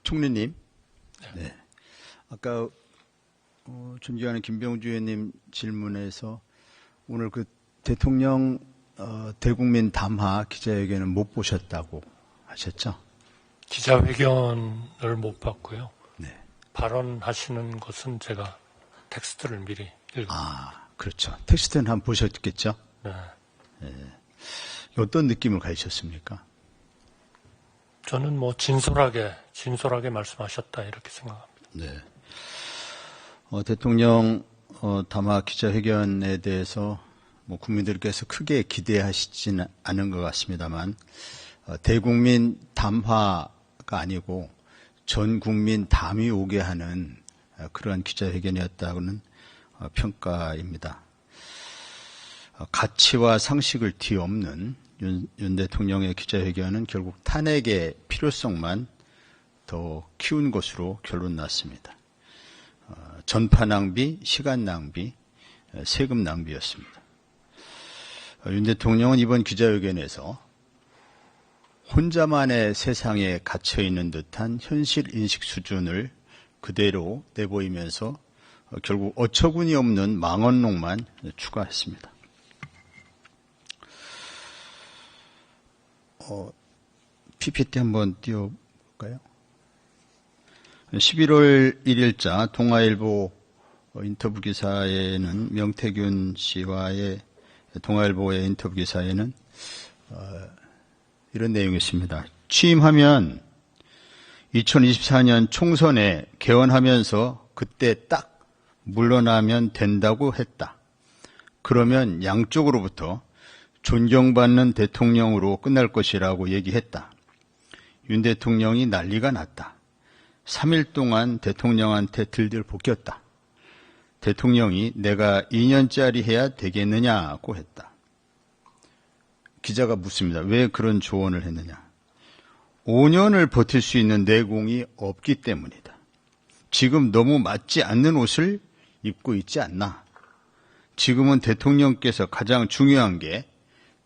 총리님. 네. 아까 존경하는 김병주 의원님 질문에서 오늘 그 대통령 대국민 담화 기자회견은 못 보셨다고 하셨죠? 기자회견을 못 봤고요. 네. 발언하시는 것은 제가 텍스트를 미리 읽고. 그렇죠. 텍스트는 한번 보셨겠죠? 네. 어떤 느낌을 가지셨습니까? 저는 뭐 진솔하게 말씀하셨다 이렇게 생각합니다. 네. 대통령 담화 기자회견에 대해서 뭐 국민들께서 크게 기대하시지는 않은 것 같습니다만 대국민 담화가 아니고 전 국민 담이 오게 하는 그러한 기자회견이었다고는 평가입니다. 가치와 상식을 뒤엎는 윤 대통령의 기자회견은 결국 탄핵의 필요성만 더 키운 것으로 결론 났습니다. 전파 낭비, 시간 낭비, 세금 낭비였습니다. 윤 대통령은 이번 기자회견에서 혼자만의 세상에 갇혀있는 듯한 현실 인식 수준을 그대로 내보이면서 결국 어처구니 없는 망언록만 추가했습니다. PPT 한번 띄워볼까요? 11월 1일자 동아일보 인터뷰 기사에는 명태균 씨와의 동아일보의 인터뷰 기사에는 이런 내용이 있습니다. 취임하면 2024년 총선에 개헌하면서 그때 딱 물러나면 된다고 했다. 그러면 양쪽으로부터 존경받는 대통령으로 끝날 것이라고 얘기했다. 윤 대통령이 난리가 났다. 3일 동안 대통령한테 들들 볶였다. 대통령이 내가 2년짜리 해야 되겠느냐고 했다. 기자가 묻습니다. 왜 그런 조언을 했느냐. 5년을 버틸 수 있는 내공이 없기 때문이다. 지금 너무 맞지 않는 옷을 입고 있지 않나. 지금은 대통령께서 가장 중요한 게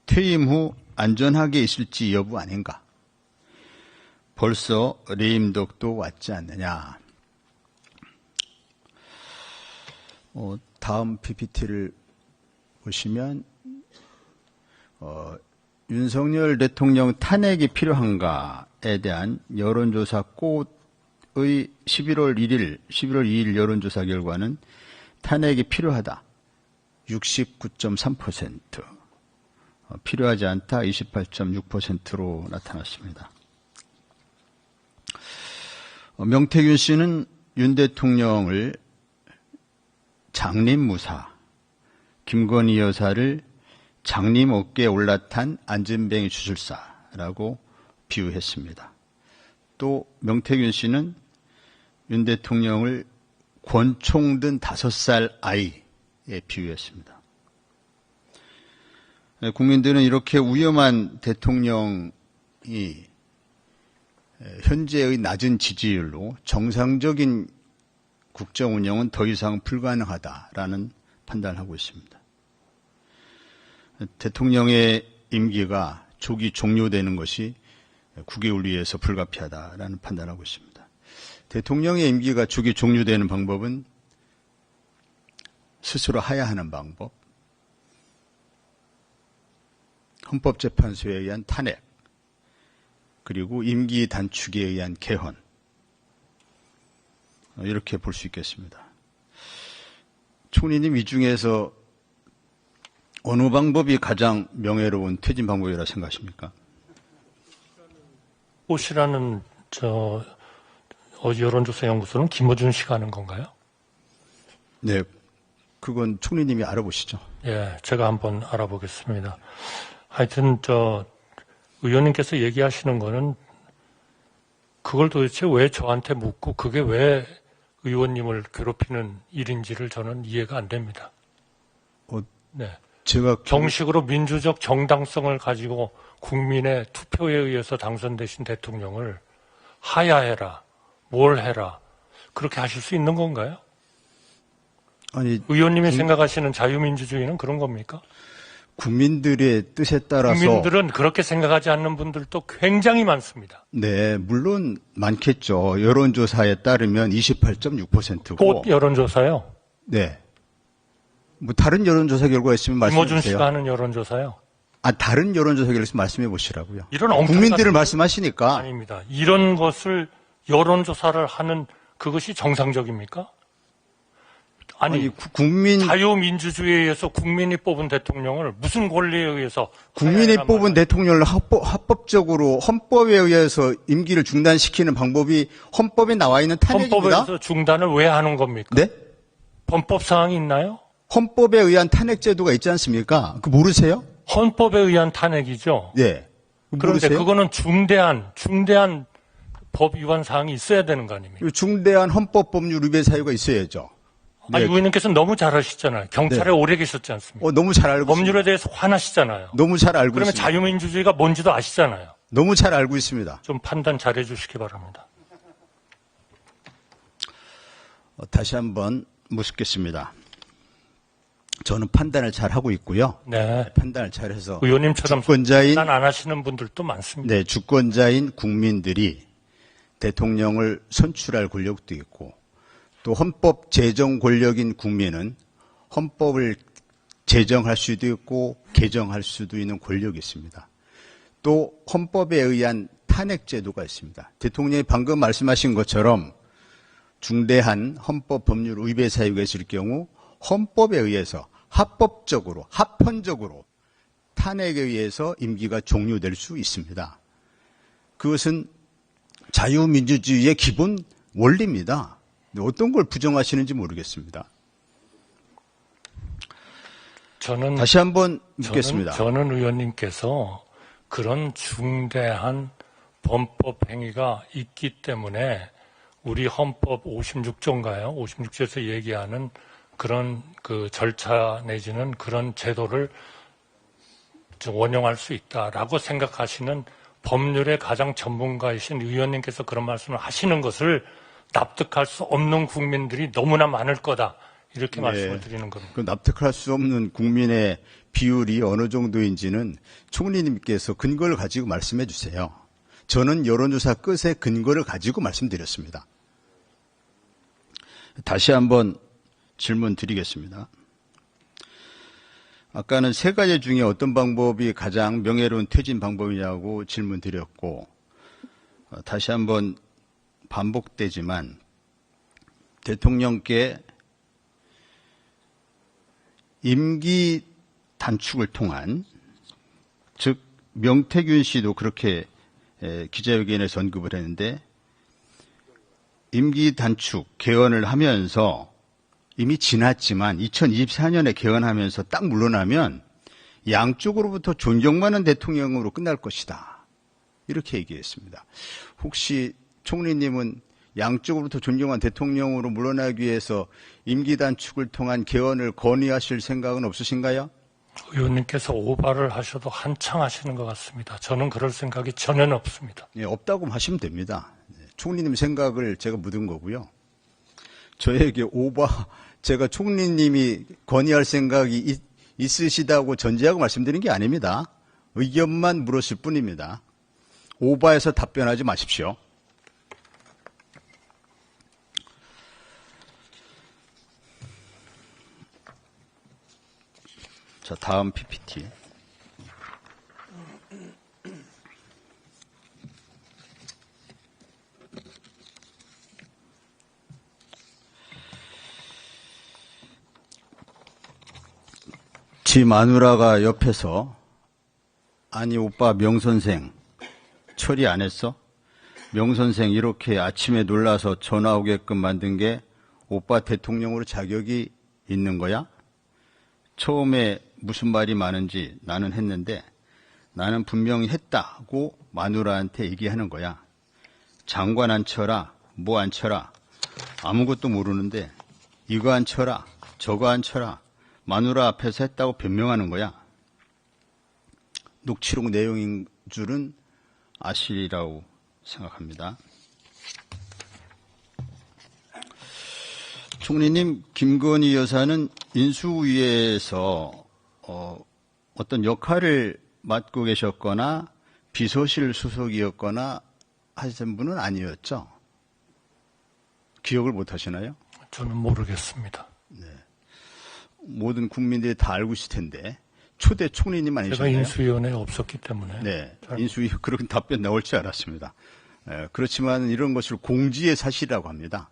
퇴임 후 안전하게 있을지 여부 아닌가. 벌써 레임덕도 왔지 않느냐. 다음 PPT를 보시면 윤석열 대통령 탄핵이 필요한가에 대한 여론조사 꽃의 11월 2일 여론조사 결과는 탄핵이 필요하다. 69.3%, 필요하지 않다 28.6%로 나타났습니다. 명태균 씨는 윤 대통령을 장림무사, 김건희 여사를 장림 어깨에 올라탄 안전뱅이 주술사라고 비유했습니다. 또 명태균 씨는 윤 대통령을 권총 든 5살 아이에 비유했습니다. 국민들은 이렇게 위험한 대통령이 현재의 낮은 지지율로 정상적인 국정 운영은 더 이상 불가능하다라는 판단을 하고 있습니다. 대통령의 임기가 조기 종료되는 것이 국익을 위해서 불가피하다라는 판단을 하고 있습니다. 대통령의 임기가 조기 종료되는 방법은 스스로 하야하는 방법, 헌법재판소에 의한 탄핵, 그리고 임기 단축에 의한 개헌, 이렇게 볼 수 있겠습니다. 총리님, 이 중에서 어느 방법이 가장 명예로운 퇴진 방법이라 생각하십니까? 꽃이라는 여론조사 연구소는 김어준 씨가 하는 건가요? 네, 그건 총리님이 알아보시죠. 예, 제가 한번 알아보겠습니다. 하여튼 의원님께서 얘기하시는 거는 그걸 도대체 왜 저한테 묻고 그게 왜 의원님을 괴롭히는 일인지를 저는 이해가 안 됩니다. 네. 제가 정식으로 민주적 정당성을 가지고 국민의 투표에 의해서 당선되신 대통령을 하야해라, 뭘 해라, 그렇게 하실 수 있는 건가요? 아니, 의원님이 생각하시는 자유민주주의는 그런 겁니까? 국민들의 뜻에 따라서 국민들은 그렇게 생각하지 않는 분들도 굉장히 많습니다. 네, 물론 많겠죠. 여론조사에 따르면 28.6%고. 곧 여론조사요. 네. 뭐 다른 여론조사 결과 있으면 말씀해 이모준 주세요. 씨가 하는 여론조사요. 다른 여론조사 결과 있으면 말씀해 보시라고요. 이런 엉뚱한 국민들을 말씀하시니까. 아닙니다. 이런 것을 여론조사를 하는 그것이 정상적입니까? 아니 국민 자유민주주의에 의해서 국민이 뽑은 대통령을 무슨 권리에 의해서 국민이 하야해라 뽑은 말아야 대통령을 합법적으로 헌법에 의해서 임기를 중단시키는 방법이 헌법에 나와 있는 탄핵입니다. 헌법에서 중단을 왜 하는 겁니까? 네? 헌법 사항이 있나요? 헌법에 의한 탄핵 제도가 있지 않습니까? 그 모르세요? 헌법에 의한 탄핵이죠. 네. 그런데 모르세요? 그거는 중대한 법 위반 사항이 있어야 되는 거 아닙니까? 중대한 헌법 법률 위배 사유가 있어야죠. 네. 아니, 의원님께서는 너무 잘 아시잖아요. 경찰에 네. 오래 계셨지 않습니까? 너무 잘 알고 법률에 있습니다. 대해서 화나시잖아요. 너무 잘 알고 그러면 있습니다. 자유민주주의가 뭔지도 아시잖아요. 너무 잘 알고 있습니다. 좀 판단 잘해 주시기 바랍니다. 다시 한번 묻겠습니다. 저는 판단을 잘 하고 있고요. 네. 판단을 잘해서 의원님처럼 주권자인 판단 안 하시는 분들도 많습니다. 네, 주권자인 국민들이 대통령을 선출할 권력도 있고 또 헌법 제정 권력인 국민은 헌법을 제정할 수도 있고 개정할 수도 있는 권력이 있습니다. 또 헌법에 의한 탄핵 제도가 있습니다. 대통령이 방금 말씀하신 것처럼 중대한 헌법 법률 위배 사유가 있을 경우 헌법에 의해서 합법적으로 합헌적으로 탄핵에 의해서 임기가 종료될 수 있습니다. 그것은 자유민주주의의 기본 원리입니다. 어떤 걸 부정하시는지 모르겠습니다. 다시 한번 묻겠습니다. 저는 의원님께서 그런 중대한 범법 행위가 있기 때문에 우리 헌법 56조인가요? 56조에서 얘기하는 그런 그 절차 내지는 그런 제도를 원용할 수 있다라고 생각하시는 법률의 가장 전문가이신 의원님께서 그런 말씀을 하시는 것을 납득할 수 없는 국민들이 너무나 많을 거다. 이렇게 말씀을 드리는 겁니다. 그 납득할 수 없는 국민의 비율이 어느 정도인지는 총리님께서 근거를 가지고 말씀해 주세요. 저는 여론조사 끝에 근거를 가지고 말씀드렸습니다. 다시 한번 질문 드리겠습니다. 아까는 세 가지 중에 어떤 방법이 가장 명예로운 퇴진 방법이냐고 질문 드렸고, 다시 한번 반복되지만 대통령께 임기 단축을 통한, 즉 명태균 씨도 그렇게 기자회견에서 언급을 했는데, 임기 단축 개헌을 하면서 이미 지났지만 2024년에 개헌하면서 딱 물러나면 양쪽으로부터 존경받는 대통령으로 끝날 것이다. 이렇게 얘기했습니다. 혹시 총리님은 양쪽으로부터 존경한 대통령으로 물러나기 위해서 임기 단축을 통한 개헌을 건의하실 생각은 없으신가요? 의원님께서 오바를 하셔도 한창 하시는 것 같습니다. 저는 그럴 생각이 전혀 없습니다. 예, 없다고 하시면 됩니다. 총리님 생각을 제가 묻은 거고요. 저에게 제가 총리님이 건의할 생각이 있으시다고 전제하고 말씀드린 게 아닙니다. 의견만 물었을 뿐입니다. 오바해서 답변하지 마십시오. 자, 다음 PPT. 지 마누라가 옆에서 아니 오빠 명선생 처리 안 했어? 명선생 이렇게 아침에 놀라서 전화 오게끔 만든 게 오빠 대통령으로 자격이 있는 거야? 처음에 무슨 말이 많은지 나는 했는데 나는 분명히 했다고 마누라한테 얘기하는 거야. 장관 안 쳐라, 뭐 안 쳐라, 아무것도 모르는데 이거 안 쳐라, 저거 안 쳐라, 마누라 앞에서 했다고 변명하는 거야. 녹취록 내용인 줄은 아시리라고 생각합니다. 총리님, 김건희 여사는 인수위에서 어떤 역할을 맡고 계셨거나 비서실 수석이었거나 하신 분은 아니었죠? 기억을 못 하시나요? 저는 모르겠습니다. 모든 국민들이 다 알고 있을 텐데 초대 총리님 제가 아니셨나요? 인수위원회에 없었기 때문에. 네, 인수위 그런 답변 나올 줄 알았습니다. 그렇지만 이런 것을 공지의 사실이라고 합니다.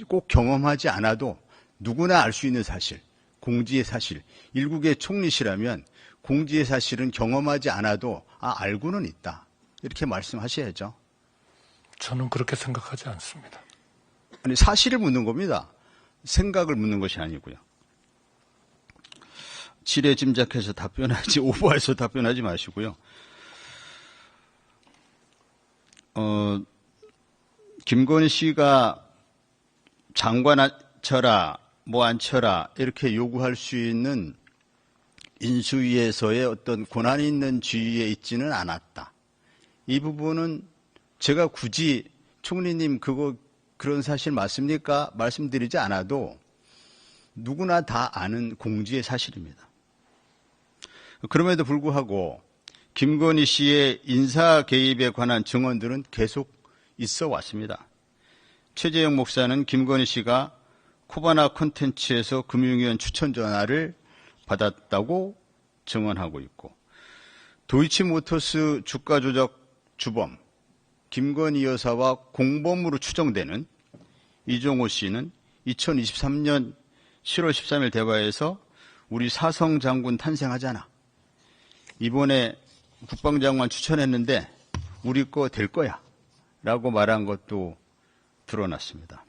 꼭 경험하지 않아도 누구나 알 수 있는 사실, 공지의 사실. 일국의 총리시라면 공지의 사실은 경험하지 않아도 알고는 있다. 이렇게 말씀하셔야죠. 저는 그렇게 생각하지 않습니다. 아니, 사실을 묻는 겁니다. 생각을 묻는 것이 아니고요. 지레 짐작해서 답변하지, 오버해서 답변하지 마시고요. 김건희 씨가 장관 앉혀라, 뭐 앉혀라, 이렇게 요구할 수 있는 인수위에서의 어떤 권한이 있는 지위에 있지는 않았다. 이 부분은 제가 굳이 총리님 그런 사실 맞습니까? 말씀드리지 않아도 누구나 다 아는 공지의 사실입니다. 그럼에도 불구하고 김건희 씨의 인사 개입에 관한 증언들은 계속 있어 왔습니다. 최재형 목사는 김건희 씨가 코바나 콘텐츠에서 금융위원 추천 전화를 받았다고 증언하고 있고, 도이치모터스 주가 조작 주범 김건희 여사와 공범으로 추정되는 이종호 씨는 2023년 7월 13일 대화에서 우리 사성 장군 탄생하잖아. 이번에 국방장관 추천했는데 우리 거 될 거야. 라고 말한 것도 드러났습니다.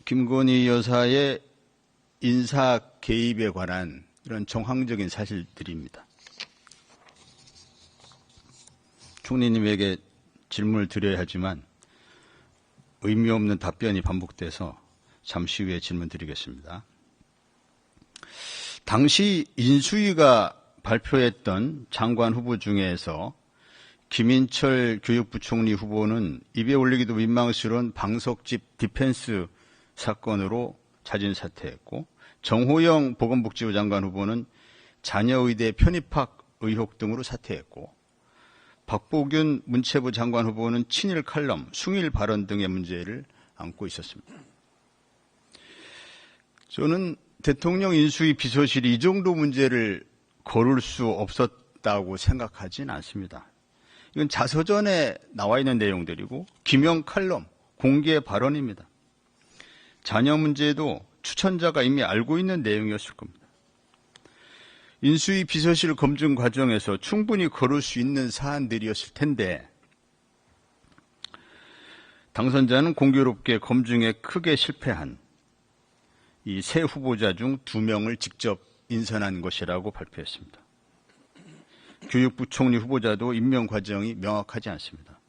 김건희 여사의 인사 개입에 관한 이런 정황적인 사실들입니다. 총리님에게 질문을 드려야 하지만 의미 없는 답변이 반복돼서 잠시 후에 질문 드리겠습니다. 당시 인수위가 발표했던 장관 후보 중에서 김인철 교육부총리 후보는 입에 올리기도 민망스러운 방석집 디펜스 사건으로 자진 사퇴했고, 정호영 보건복지부 장관 후보는 자녀의대 편입학 의혹 등으로 사퇴했고, 박보균 문체부 장관 후보는 친일 칼럼, 숭일 발언 등의 문제를 안고 있었습니다. 저는 대통령 인수위 비서실이 이 정도 문제를 거를 수 없었다고 생각하진 않습니다. 이건 자서전에 나와 있는 내용들이고 기명 칼럼, 공개 발언입니다. 자녀 문제도 추천자가 이미 알고 있는 내용이었을 겁니다. 인수위 비서실 검증 과정에서 충분히 거를 수 있는 사안들이었을 텐데 당선자는 공교롭게 검증에 크게 실패한 이 세 후보자 중 2명을 직접 인선한 것이라고 발표했습니다. 교육부총리 후보자도 임명 과정이 명확하지 않습니다.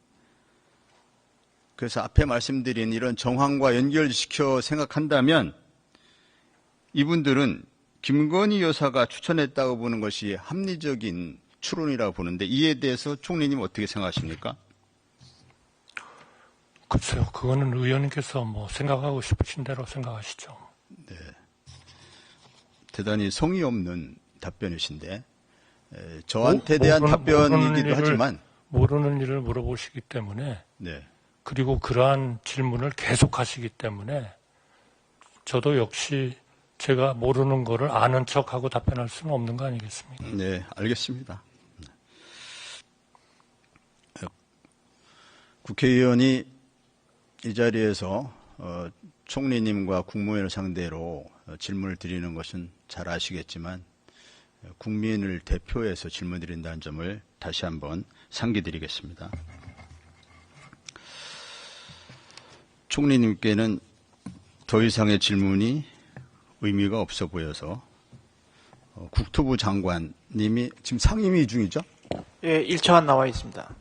그래서 앞에 말씀드린 이런 정황과 연결시켜 생각한다면 이분들은 김건희 여사가 추천했다고 보는 것이 합리적인 추론이라고 보는데 이에 대해서 총리님 어떻게 생각하십니까? 글쎄요, 그거는 의원님께서 뭐 생각하고 싶으신 대로 생각하시죠. 네, 대단히 성의 없는 답변이신데 저한테 대한 답변이기도 하지만 모르는 일을 물어보시기 때문에 네. 그리고 그러한 질문을 계속하시기 때문에 저도 역시 제가 모르는 거를 아는 척하고 답변할 수는 없는 거 아니겠습니까? 네, 알겠습니다. 국회의원이 이 자리에서 총리님과 국무위원을 상대로 질문을 드리는 것은 잘 아시겠지만 국민을 대표해서 질문 드린다는 점을 다시 한번 상기드리겠습니다. 총리님께는 더 이상의 질문이 의미가 없어 보여서 국토부 장관님이 지금 상임위 중이죠? 예, 1차관 나와 있습니다.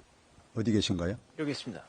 어디 계신가요? 여기 있습니다.